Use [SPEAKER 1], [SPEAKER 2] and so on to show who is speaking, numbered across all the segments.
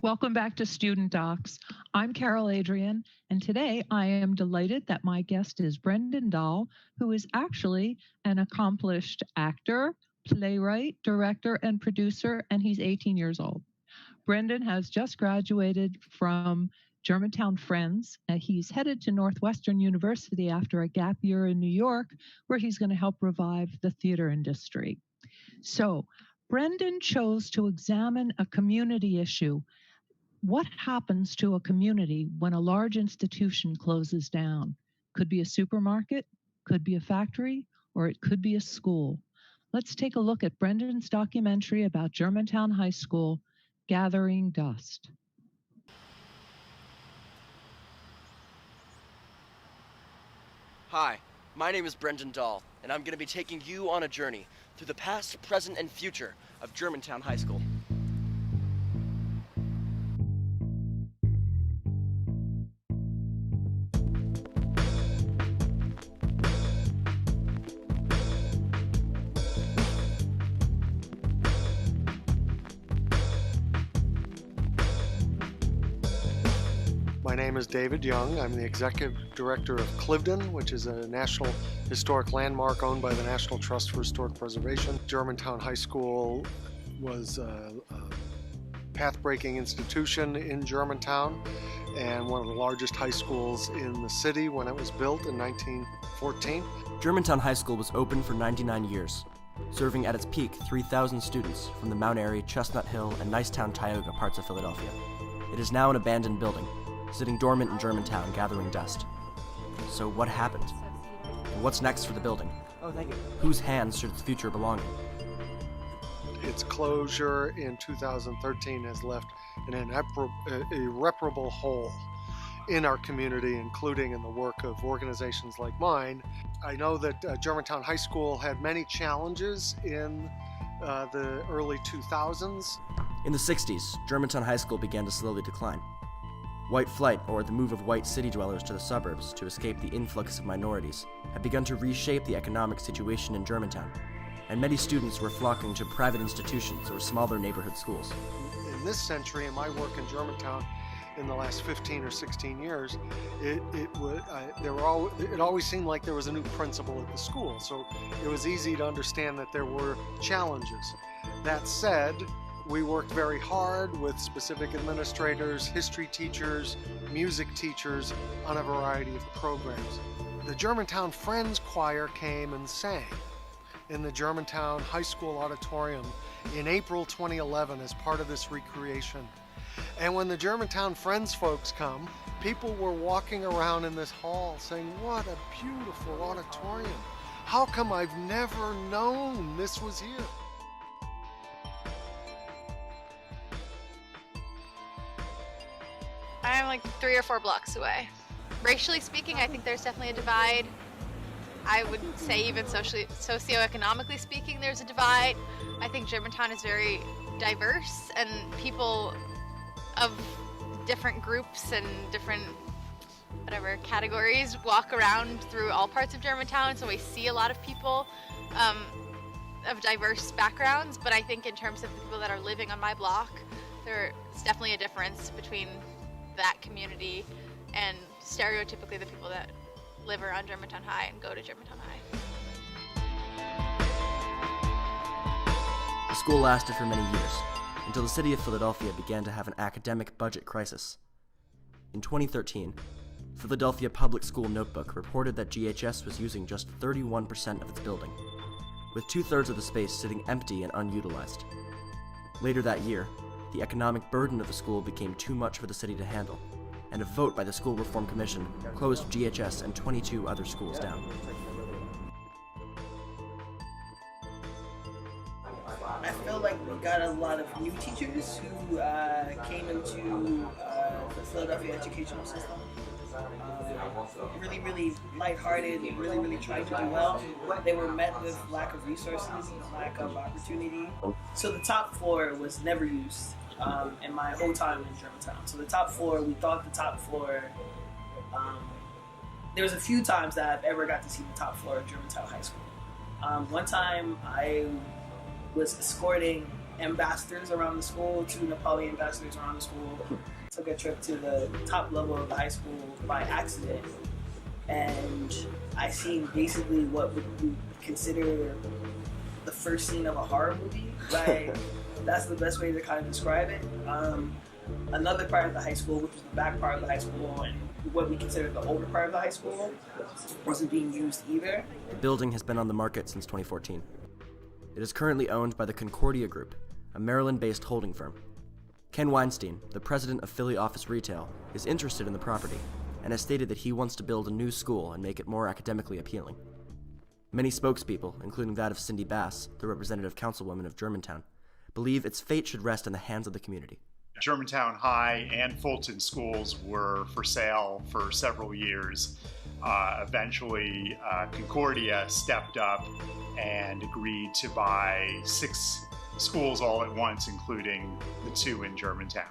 [SPEAKER 1] Welcome back to Student Docs. I'm Carole Adrienne, and today I am delighted that my guest is Brenden Dahl, who is actually an accomplished actor, playwright, director, and producer, and he's 18 years old. Brenden has just graduated from Germantown Friends. He's headed to Northwestern University after a gap year in New York, where he's going to help revive the theater industry. So, Brenden chose to examine a community issue. What happens to a community when a large institution closes down? Could be a supermarket, could be a factory, or it could be a school. Let's take a look at Brenden's documentary about Germantown High School, Gathering Dust.
[SPEAKER 2] Hi, my name is Brenden Dahl, and I'm going to be taking you on a journey through the past, present, and future of Germantown High School.
[SPEAKER 3] My name is David Young. I'm the Executive Director of Cliveden, which is a National Historic Landmark owned by the National Trust for Historic Preservation. Germantown High School was a path-breaking institution in Germantown and one of the largest high schools in the city when it was built in 1914.
[SPEAKER 2] Germantown High School was open for 99 years, serving at its peak 3,000 students from the Mount Airy, Chestnut Hill, and Nicetown, Tioga parts of Philadelphia. It is now an abandoned building, sitting dormant in Germantown, gathering dust. So what happened? And what's next for the building? Oh, thank you. Whose hands should its future belong in?
[SPEAKER 3] Its closure in 2013 has left an irreparable hole in our community, including in the work of organizations like mine. I know that Germantown High School had many challenges in the early 2000s.
[SPEAKER 2] In the 60s, Germantown High School began to slowly decline. White flight, or the move of white city dwellers to the suburbs to escape the influx of minorities, had begun to reshape the economic situation in Germantown, and many students were flocking to private institutions or smaller neighborhood schools.
[SPEAKER 3] In this century, in my work in Germantown in the last 15 or 16 years, it always seemed like there was a new principal at the school, so it was easy to understand that there were challenges. That said, we worked very hard with specific administrators, history teachers, music teachers on a variety of programs. The Germantown Friends Choir came and sang in the Germantown High School auditorium in April 2011 as part of this recreation. And when the Germantown Friends folks come, people were walking around in this hall saying, "What a beautiful auditorium. How come I've never known this was here?"
[SPEAKER 4] I'm like 3 or 4 blocks away. Racially speaking, I think there's definitely a divide. I would say even socioeconomically speaking, there's a divide. I think Germantown is very diverse, and people of different groups and different categories walk around through all parts of Germantown, so we see a lot of people of diverse backgrounds, but I think in terms of the people that are living on my block, there's definitely a difference between that community and stereotypically the people that live around Germantown High and go to Germantown High.
[SPEAKER 2] The school lasted for many years, until the city of Philadelphia began to have an academic budget crisis. In 2013, Philadelphia Public School Notebook reported that GHS was using just 31% of its building, with 2/3 of the space sitting empty and unutilized. Later that year, the economic burden of the school became too much for the city to handle, and a vote by the School Reform Commission closed GHS and 22 other schools down.
[SPEAKER 5] I feel like we got a lot of new teachers who came into the Philadelphia educational system. Really lighthearted, really tried to do well. They were met with lack of resources, lack of opportunity. So the top floor was never used in my whole time in Germantown. So the top floor, we thought the top floor, there was a few times that I've ever got to see the top floor of Germantown High School. One time I was escorting ambassadors around the school, 2 Nepali ambassadors around the school. Took a trip to the top level of the high school by accident, and I seen basically what would be considered the first scene of a horror movie. Like, that's the best way to kind of describe it. Another part of the high school, which was the back part of the high school, and what we consider the older part of the high school, wasn't being used either.
[SPEAKER 2] The building has been on the market since 2014. It is currently owned by the Concordia Group, a Maryland-based holding firm. Ken Weinstein, the president of Philly Office Retail, is interested in the property and has stated that he wants to build a new school and make it more academically appealing. Many spokespeople, including that of Cindy Bass, the representative councilwoman of Germantown, believe its fate should rest in the hands of the community.
[SPEAKER 6] Germantown High and Fulton schools were for sale for several years. Eventually, Concordia stepped up and agreed to buy 6 schools all at once, including the 2 in Germantown.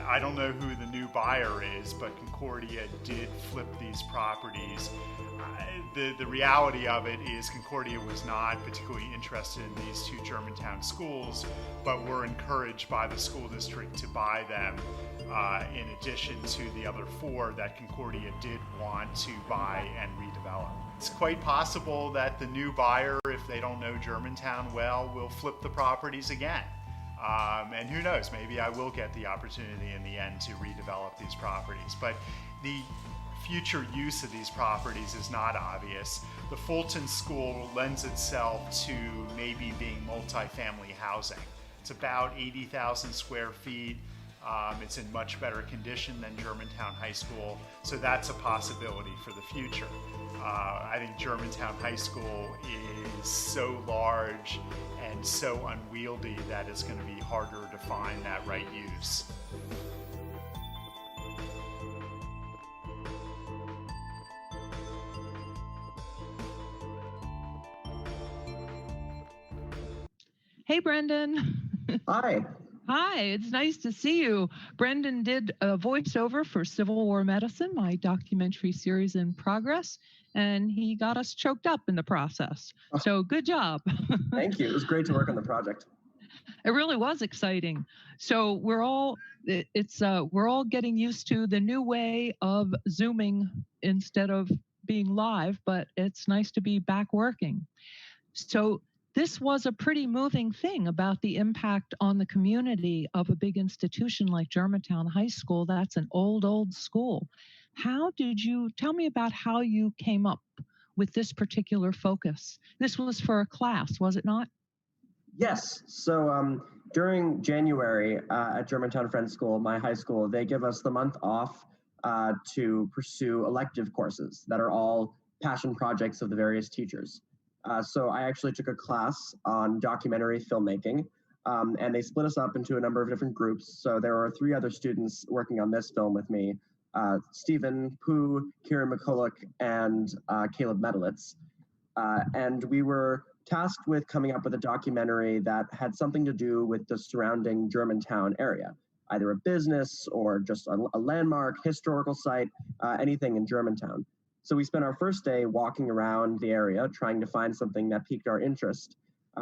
[SPEAKER 6] I don't know who the new buyer is, but Concordia did flip these properties. The reality of it is Concordia was not particularly interested in these 2 Germantown schools, but were encouraged by the school district to buy them in addition to the other 4 that Concordia did want to buy and redevelop. It's quite possible that the new buyer, if they don't know Germantown well, will flip the properties again. And who knows, maybe I will get the opportunity in the end to redevelop these properties. But the future use of these properties is not obvious. The Fulton School lends itself to maybe being multifamily housing. It's about 80,000 square feet. It's in much better condition than Germantown High School, so that's a possibility for the future. I think Germantown High School is so large and so unwieldy that it's going to be harder to find that right use.
[SPEAKER 1] Hey, Brenden.
[SPEAKER 7] Hi.
[SPEAKER 1] Hi, it's nice to see you. Brenden did a voiceover for Civil War Medicine, my documentary series in progress, and he got us choked up in the process. So good job.
[SPEAKER 7] Thank you. It was great to work on the project.
[SPEAKER 1] It really was exciting. So we're all getting used to the new way of Zooming instead of being live, but it's nice to be back working. So this was a pretty moving thing about the impact on the community of a big institution like Germantown High School. That's an old school. Tell me about how you came up with this particular focus? This was for a class, was it not?
[SPEAKER 7] Yes. So during January at Germantown Friends School, my high school, they give us the month off to pursue elective courses that are all passion projects of the various teachers. So I actually took a class on documentary filmmaking, and they split us up into a number of different groups. So there were 3 other students working on this film with me, Stephen Pooh, Kieran McCulloch, and Caleb Medowitz. And we were tasked with coming up with a documentary that had something to do with the surrounding Germantown area, either a business or just a landmark, historical site, anything in Germantown. So we spent our first day walking around the area, trying to find something that piqued our interest.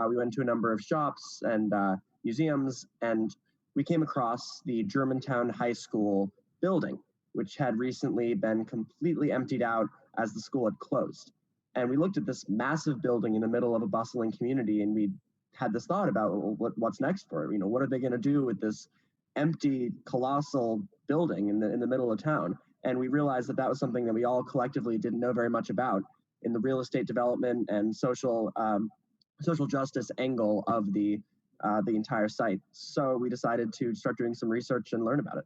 [SPEAKER 7] We went to a number of shops and museums, and we came across the Germantown High School building, which had recently been completely emptied out as the school had closed. And we looked at this massive building in the middle of a bustling community, and we had this thought about, well, what's next for it? What are they going to do with this empty, colossal building in the middle of town? And we realized that was something that we all collectively didn't know very much about in the real estate development and social justice angle of the entire site. So we decided to start doing some research and learn about it.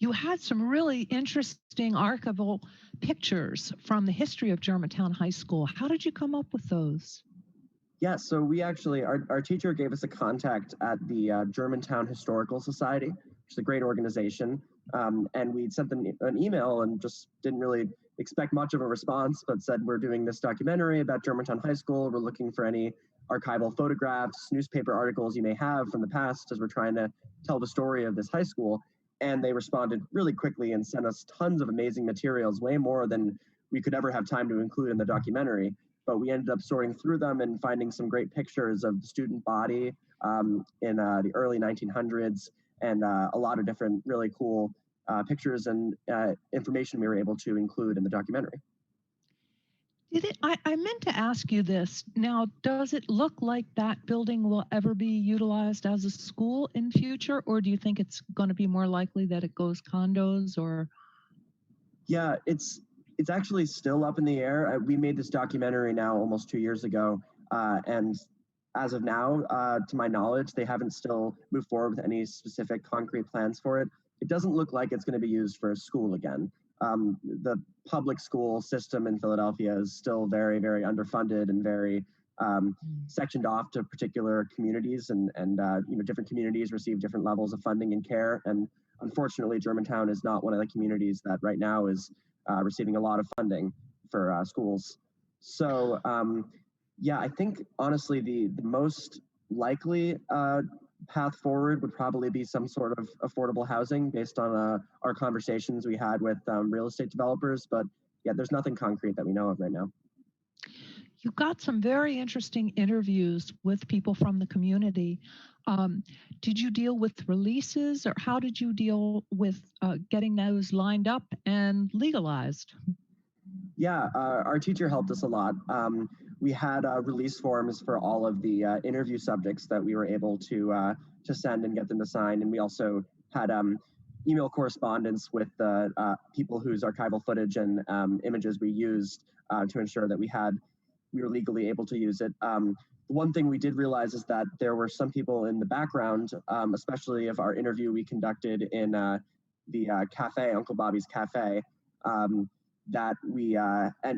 [SPEAKER 1] You had some really interesting archival pictures from the history of Germantown High School. How did you come up with those?
[SPEAKER 7] Yeah, so we actually, our teacher gave us a contact at the Germantown Historical Society, which is a great organization. And we sent them an email and just didn't really expect much of a response, but said, we're doing this documentary about Germantown High School. We're looking for any archival photographs, newspaper articles you may have from the past as we're trying to tell the story of this high school. And they responded really quickly and sent us tons of amazing materials, way more than we could ever have time to include in the documentary. But we ended up sorting through them and finding some great pictures of the student body, in the early 1900s, and a lot of different really cool pictures and information we were able to include in the documentary.
[SPEAKER 1] I meant to ask you this. Now, does it look like that building will ever be utilized as a school in future, or do you think it's going to be more likely that it goes condos or?
[SPEAKER 7] Yeah, it's actually still up in the air. We made this documentary now almost 2 years ago, and as of now, to my knowledge, they haven't still moved forward with any specific concrete plans for it. It doesn't look like it's going to be used for a school again. The public school system in Philadelphia is still very, very underfunded and very sectioned off to particular communities, and different communities receive different levels of funding and care. And unfortunately, Germantown is not one of the communities that right now is receiving a lot of funding for schools. So yeah, I think honestly the most likely path forward would probably be some sort of affordable housing based on our conversations we had with real estate developers. But yeah, there's nothing concrete that we know of right now.
[SPEAKER 1] You got some very interesting interviews with people from the community. Did you deal with releases, or how did you deal with getting those lined up and legalized?
[SPEAKER 7] Yeah, our teacher helped us a lot. We had release forms for all of the interview subjects that we were able to send and get them to sign, and we also had email correspondence with the people whose archival footage and images we used to ensure that we were legally able to use it. The one thing we did realize is that there were some people in the background, especially of our interview we conducted in the cafe, Uncle Bobby's Cafe, that we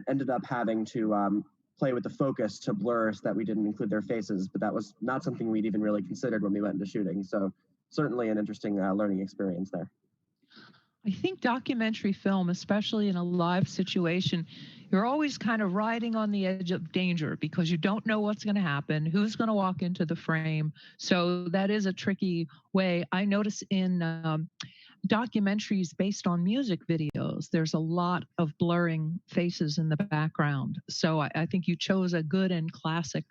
[SPEAKER 7] ended up having to play with the focus to blur so that we didn't include their faces, but that was not something we'd even really considered when we went into shooting. So certainly an interesting learning experience there.
[SPEAKER 1] I think documentary film, especially in a live situation, you're always kind of riding on the edge of danger because you don't know what's going to happen, who's going to walk into the frame. So that is a tricky way. I notice in documentaries based on music videos, there's a lot of blurring faces in the background. So I think you chose a good and classic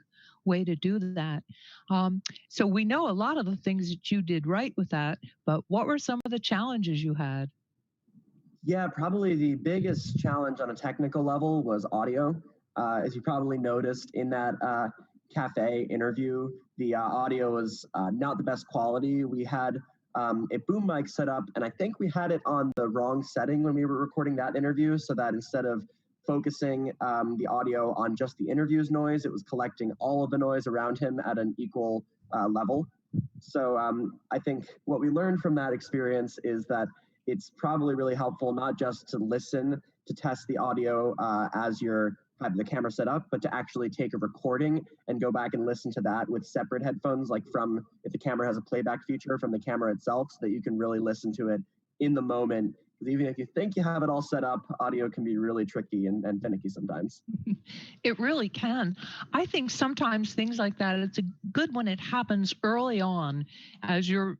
[SPEAKER 1] way to do that. So we know a lot of the things that you did right with that, but what were some of the challenges you had?
[SPEAKER 7] Yeah, probably the biggest challenge on a technical level was audio. As you probably noticed in that cafe interview, the audio was not the best quality. We had a boom mic set up, and I think we had it on the wrong setting when we were recording that interview, so that instead of focusing the audio on just the interview's noise, it was collecting all of the noise around him at an equal level. So I think what we learned from that experience is that it's probably really helpful not just to listen to test the audio as you're having the camera set up, but to actually take a recording and go back and listen to that with separate headphones, like from, if the camera has a playback feature, from the camera itself, so that you can really listen to it in the moment. Because even if you think you have it all set up, audio can be really tricky and finicky sometimes.
[SPEAKER 1] It really can. I think sometimes things like that, it's a good when it happens early on as you're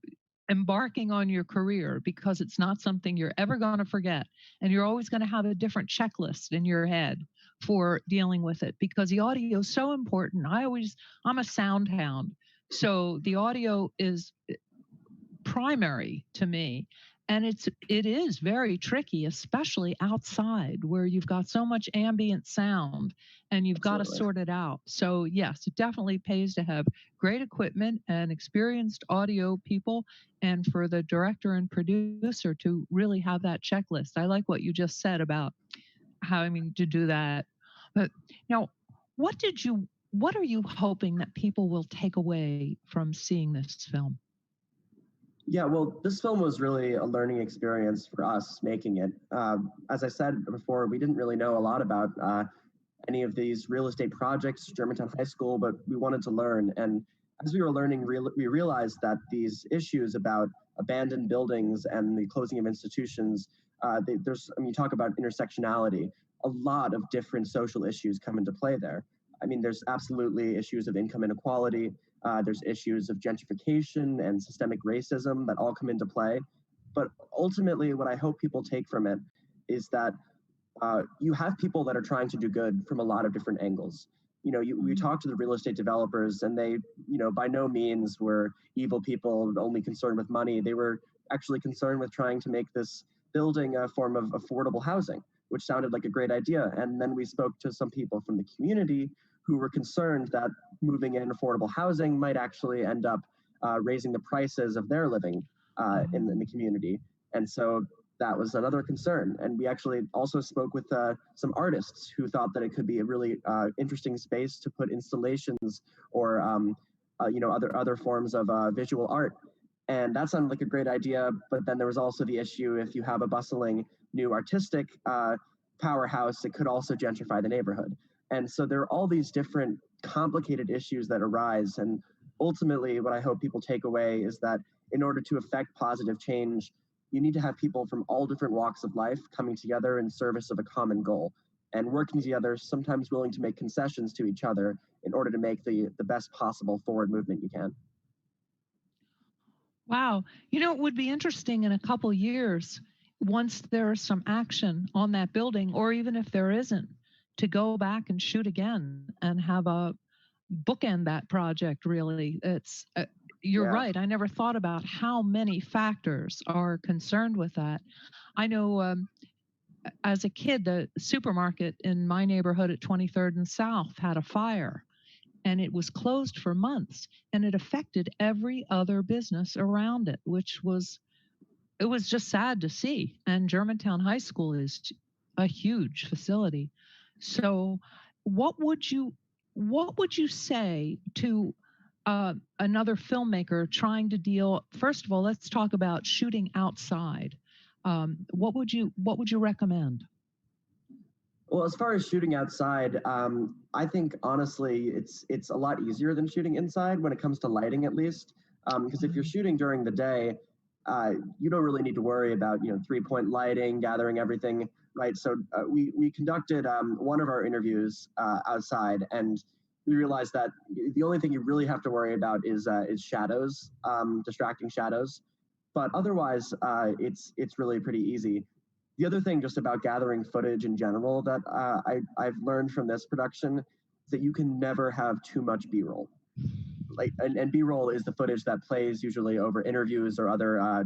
[SPEAKER 1] embarking on your career, because it's not something you're ever going to forget. And you're always going to have a different checklist in your head for dealing with it, because the audio is so important. I'm a sound hound. So the audio is primary to me. And it is very tricky, especially outside where you've got so much ambient sound and you've got to sort it out. So yes, it definitely pays to have great equipment and experienced audio people, and for the director and producer to really have that checklist. I like what you just said about to do that. But now, what are you hoping that people will take away from seeing this film?
[SPEAKER 7] Yeah, well, this film was really a learning experience for us making it. As I said before, we didn't really know a lot about any of these real estate projects, Germantown High School, but we wanted to learn. And as we were learning, we realized that these issues about abandoned buildings and the closing of institutions, you talk about intersectionality, a lot of different social issues come into play there. I mean, there's absolutely issues of income inequality. There's issues of gentrification and systemic racism that all come into play. But ultimately, what I hope people take from it is that you have people that are trying to do good from a lot of different angles. we talked to the real estate developers, and they, by no means were evil people only concerned with money. They were actually concerned with trying to make this building a form of affordable housing, which sounded like a great idea. And then we spoke to some people from the community who were concerned that moving in affordable housing might actually end up raising the prices of their living in the community. And so that was another concern. And we actually also spoke with some artists who thought that it could be a really interesting space to put installations or other forms of visual art. And that sounded like a great idea, but then there was also the issue, if you have a bustling new artistic powerhouse, it could also gentrify the neighborhood. And so there are all these different complicated issues that arise. And ultimately, what I hope people take away is that in order to affect positive change, you need to have people from all different walks of life coming together in service of a common goal and working together, sometimes willing to make concessions to each other in order to make the best possible forward movement you can.
[SPEAKER 1] Wow. It would be interesting in a couple years, once there's some action on that building, or even if there isn't, to go back and shoot again and have a bookend that project. Really, you're right. I never thought about how many factors are concerned with that. I know as a kid, the supermarket in my neighborhood at 23rd and South had a fire, and it was closed for months, and it affected every other business around it, it was just sad to see. And Germantown High School is a huge facility. So what would you say to another filmmaker trying to deal? First of all, let's talk about shooting outside. What would you recommend?
[SPEAKER 7] Well, as far as shooting outside, I think honestly, it's a lot easier than shooting inside when it comes to lighting, at least. Because if you're shooting during the day, you don't really need to worry about 3-point lighting, gathering everything right. So we conducted one of our interviews outside, and we realized that the only thing you really have to worry about is shadows, distracting shadows. But otherwise, it's really pretty easy. The other thing just about gathering footage in general that I've learned from this production is that you can never have too much B-roll. And B-roll is the footage that plays usually over interviews or other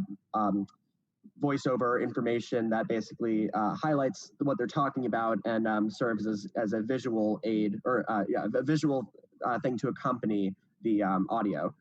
[SPEAKER 7] voiceover information that basically highlights what they're talking about and serves as a visual aid or a visual thing to accompany the audio.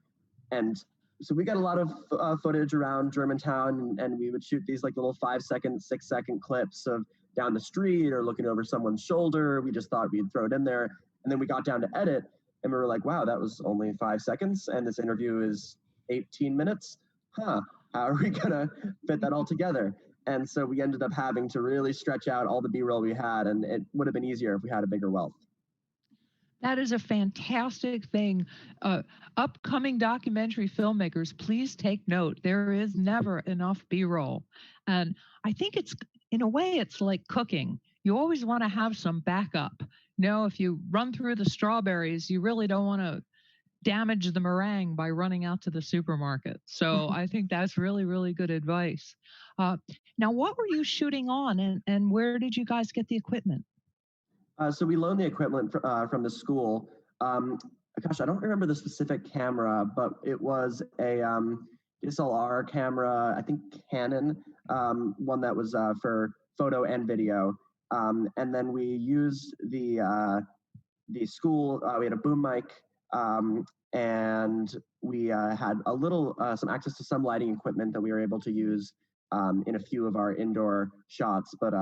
[SPEAKER 7] And so we got a lot of footage around Germantown, and we would shoot these like little 5-second, 6-second clips of down the street or looking over someone's shoulder. We just thought we'd throw it in there. And then we got down to edit, and we were like, wow, that was only 5 seconds, and this interview is 18 minutes. How are we gonna fit that all together? And so we ended up having to really stretch out all the B-roll we had, and it would have been easier if we had a bigger wealth.
[SPEAKER 1] That is a fantastic thing. Upcoming documentary filmmakers, please take note. There is never enough B-roll. And I think in a way, it's like cooking. You always want to have some backup. If you run through the strawberries, you really don't want to damage the meringue by running out to the supermarket. So I think that's really, really good advice. Now, what were you shooting on, and where did you guys get the equipment?
[SPEAKER 7] So we loaned the equipment from the school. Gosh, I don't remember the specific camera, but it was a DSLR camera, I think Canon, one that was for photo and video. And then we used the school, we had a boom mic, and we had a little, some access to some lighting equipment that we were able to use in a few of our indoor shots. But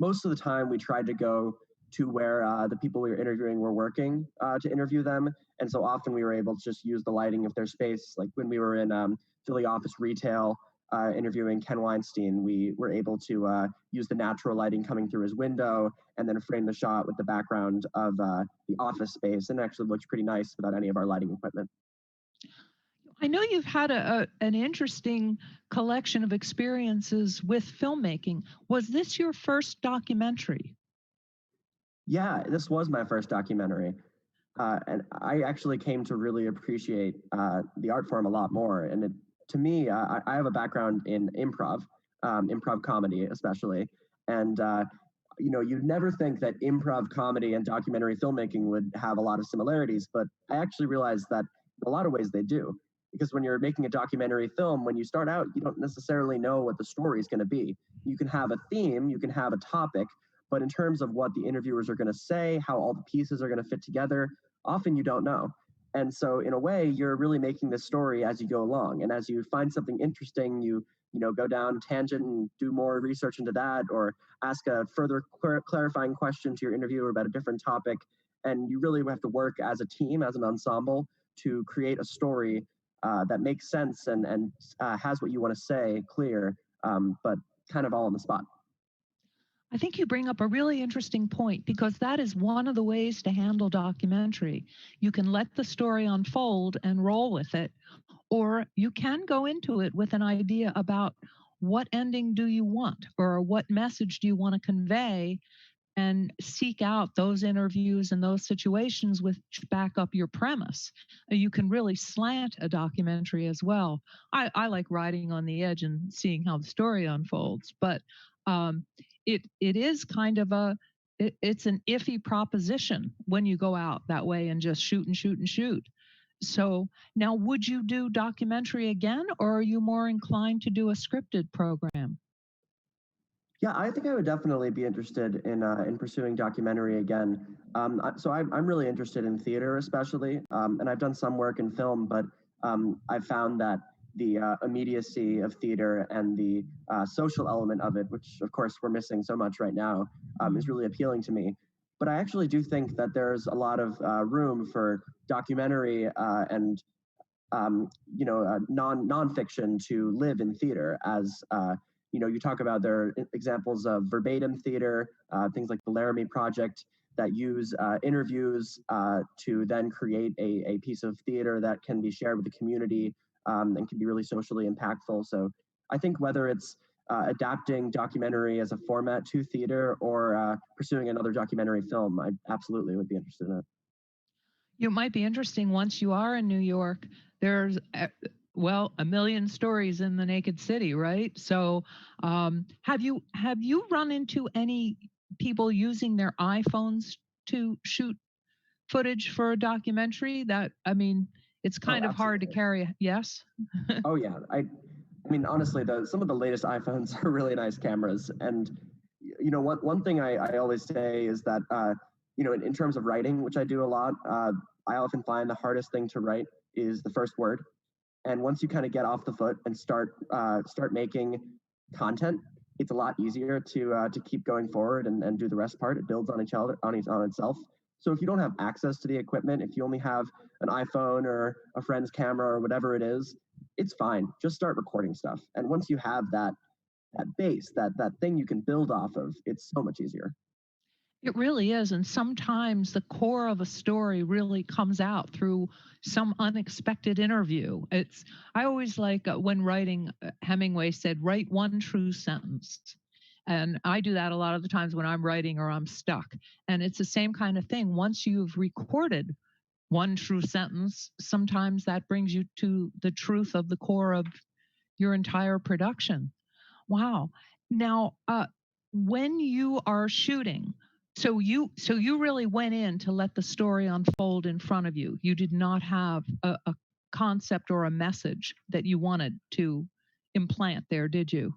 [SPEAKER 7] most of the time we tried to go to where the people we were interviewing were working to interview them. And so often we were able to just use the lighting of their space. Like when we were in Philly office retail interviewing Ken Weinstein, we were able to use the natural lighting coming through his window and then frame the shot with the background of the office space. And it actually looked pretty nice without any of our lighting equipment.
[SPEAKER 1] I know you've had an interesting collection of experiences with filmmaking. Was this your first documentary?
[SPEAKER 7] Yeah, this was my first documentary. And I actually came to really appreciate the art form a lot more. And to me, I have a background in improv comedy especially. And you'd never think that improv comedy and documentary filmmaking would have a lot of similarities, but I actually realized that in a lot of ways they do. Because when you're making a documentary film, when you start out, you don't necessarily know what the story is going to be. You can have a theme, you can have a topic, but in terms of what the interviewers are going to say, how all the pieces are going to fit together, often you don't know. And so in a way, you're really making this story as you go along. And as you find something interesting, you go down tangent and do more research into that, or ask a further clarifying question to your interviewer about a different topic. And you really have to work as a team, as an ensemble, to create a story that makes sense and has what you want to say clear, but kind of all on the spot.
[SPEAKER 1] I think you bring up a really interesting point because that is one of the ways to handle documentary. You can let the story unfold and roll with it, or you can go into it with an idea about what ending do you want or what message do you want to convey, and seek out those interviews and those situations which back up your premise. You can really slant a documentary as well. I like riding on the edge and seeing how the story unfolds, but um, it is kind of it's an iffy proposition when you go out that way and just shoot and shoot and shoot. So now, would you do documentary again, or are you more inclined to do a scripted program?
[SPEAKER 7] Yeah, I think I would definitely be interested in pursuing documentary again. So I'm really interested in theater, especially, and I've done some work in film, but I've found that the immediacy of theater and the social element of it, which of course we're missing so much right now, is really appealing to me. But I actually do think that there's a lot of room for documentary and nonfiction to live in theater. As you talk about, there are examples of verbatim theater, things like the Laramie Project, that use interviews to then create a piece of theater that can be shared with the community and can be really socially impactful. So I think whether it's adapting documentary as a format to theater or pursuing another documentary film, I absolutely would be interested in it.
[SPEAKER 1] You might be interesting once you are in New York. There's well, a million stories in the Naked City, right? So, have you run into any people using their iPhones to shoot footage for a documentary? That, I mean, it's
[SPEAKER 7] Oh,
[SPEAKER 1] kind of hard to
[SPEAKER 7] absolutely.
[SPEAKER 1] carry. Yes.
[SPEAKER 7] Oh yeah, I mean, honestly, some of the latest iPhones are really nice cameras. And one thing I always say is that in terms of writing, which I do a lot, I often find the hardest thing to write is the first word. And once you kind of get off the foot and start making content, it's a lot easier to keep going forward and do the rest part. It builds on each other on itself. So if you don't have access to the equipment, if you only have an iPhone or a friend's camera or whatever it is, it's fine. Just start recording stuff. And once you have that base, that thing you can build off of, it's so much easier.
[SPEAKER 1] It really is. And sometimes the core of a story really comes out through some unexpected interview. I always like when writing, Hemingway said, write one true sentence. And I do that a lot of the times when I'm writing or I'm stuck. And it's the same kind of thing. Once you've recorded one true sentence, sometimes that brings you to the truth of the core of your entire production. Wow. Now, when you are shooting, so you really went in to let the story unfold in front of you. You did not have a concept or a message that you wanted to implant there, did you?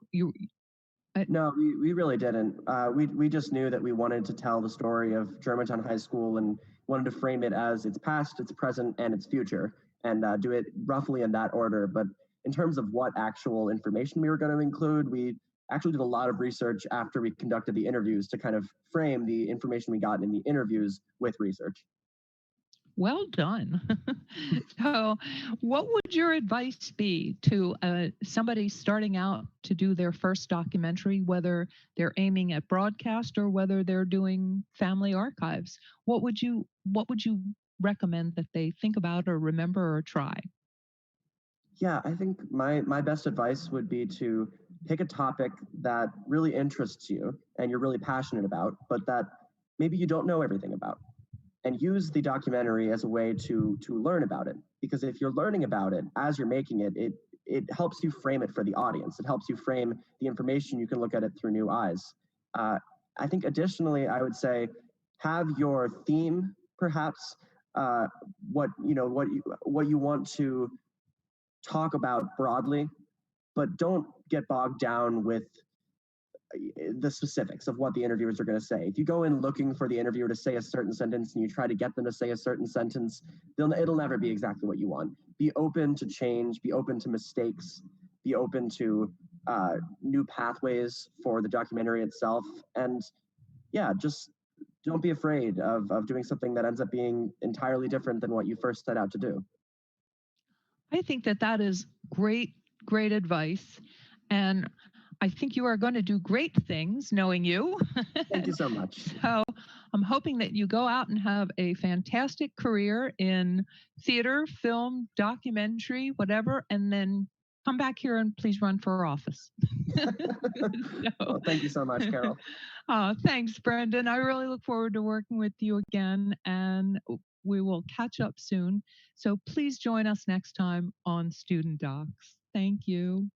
[SPEAKER 7] No, we really didn't. We just knew that we wanted to tell the story of Germantown High School and wanted to frame it as its past, its present, and its future, and do it roughly in that order. But in terms of what actual information we were going to include, we actually did a lot of research after we conducted the interviews to kind of frame the information we got in the interviews with research.
[SPEAKER 1] Well done. So, what would your advice be to somebody starting out to do their first documentary, whether they're aiming at broadcast or whether they're doing family archives? What would you recommend that they think about or remember or try?
[SPEAKER 7] Yeah, I think my best advice would be to pick a topic that really interests you and you're really passionate about, but that maybe you don't know everything about, and use the documentary as a way to learn about it. Because if you're learning about it as you're making it, it helps you frame it for the audience. It helps you frame the information. You can look at it through new eyes. I think additionally, I would say have your theme, perhaps, what you want to talk about broadly, but don't get bogged down with the specifics of what the interviewers are going to say. If you go in looking for the interviewer to say a certain sentence and you try to get them to say a certain sentence, it'll never be exactly what you want. Be open to change, be open to mistakes, be open to new pathways for the documentary itself. And yeah, just don't be afraid of doing something that ends up being entirely different than what you first set out to do.
[SPEAKER 1] I think that is great, great advice. And I think you are going to do great things knowing you.
[SPEAKER 7] Thank you so much.
[SPEAKER 1] So I'm hoping that you go out and have a fantastic career in theater, film, documentary, whatever, and then come back here and please run for office.
[SPEAKER 7] Well, thank you so much, Carole.
[SPEAKER 1] Thanks, Brenden. I really look forward to working with you again, and we will catch up soon. So please join us next time on Student Docs. Thank you.